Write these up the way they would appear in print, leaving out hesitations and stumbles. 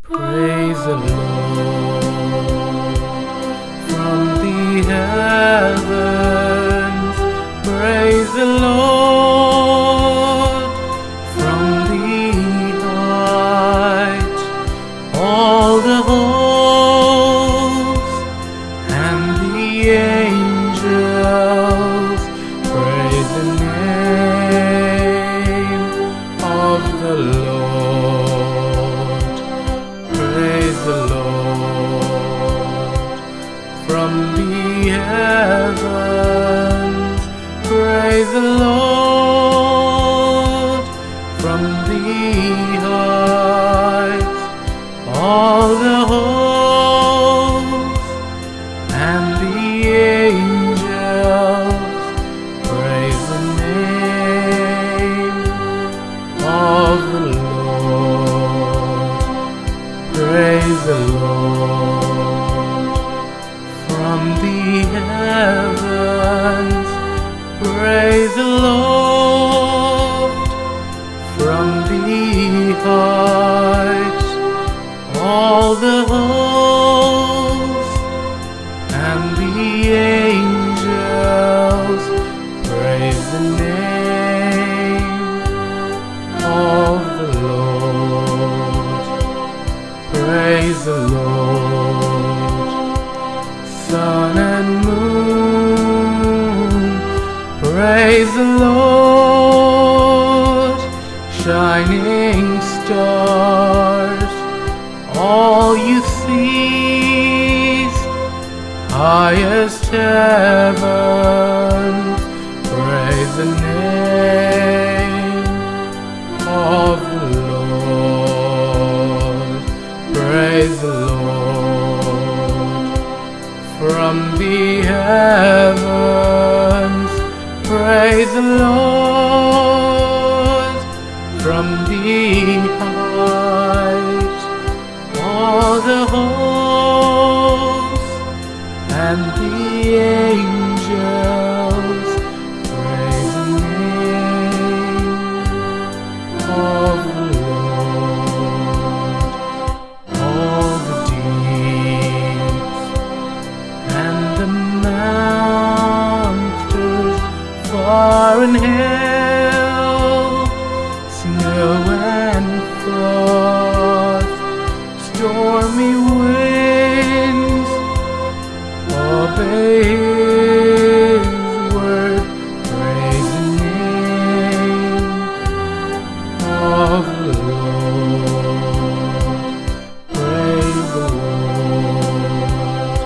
Praise the Lord from the heavens. Praise the Lord from the heights. All the hosts and the angels praise the name of the Lord. Praise the Lord from the heavens. Praise the Lord from the heights. All the hosts and the angels praise the name of the Lord. Praise the Lord from the heavens. Praise the Lord from the heights. All the hosts and the angels praise the name of the Lord. Praise the Lord. Sun and moon, praise the Lord. Shining stars, all you seas, highest heavens, praise the name of the Lord. Praise the Lord from the heavens. Praise the Lord from the heights. All the hosts and the angels praise the name of the Lord. All the deeps and the mountains, far in hell, snow and frost, stormy winds, obey His word. Praise the name of the Lord. Praise the Lord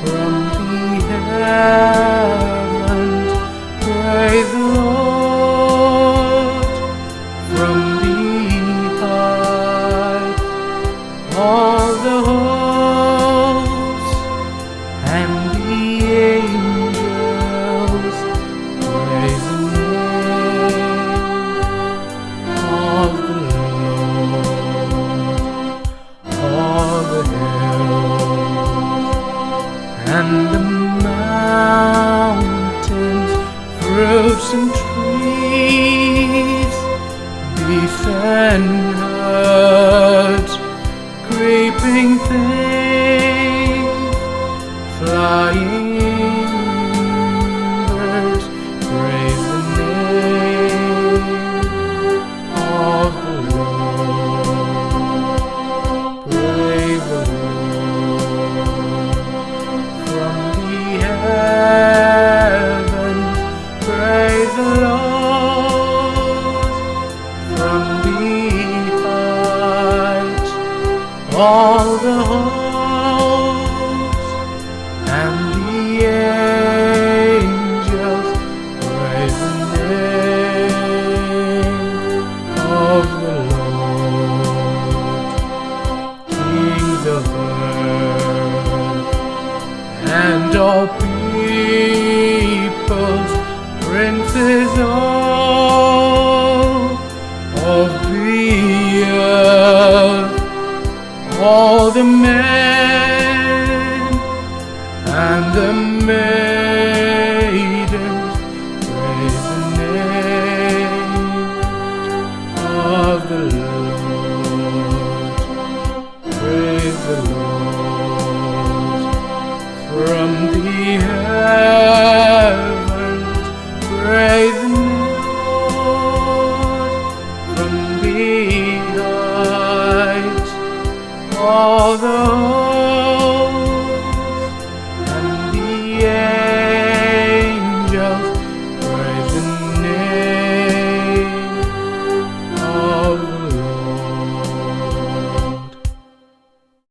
from the heavens. Praise the Lord from the heights. All the hosts and the angels praise the name of the Lord. All the hills and the mountains, fruits and trees, beasts and herds, creeping things, flying birds, praise the name of the Lord. Praise the Lord from the heavens. Praise the Lord from the heights. All the hosts and the angels praise the name of the Lord. Kings of earth and all peoples, princes all of the earth, all the men and the maidens praise the name of the Lord. the heavens praise the Lord. From the heights all the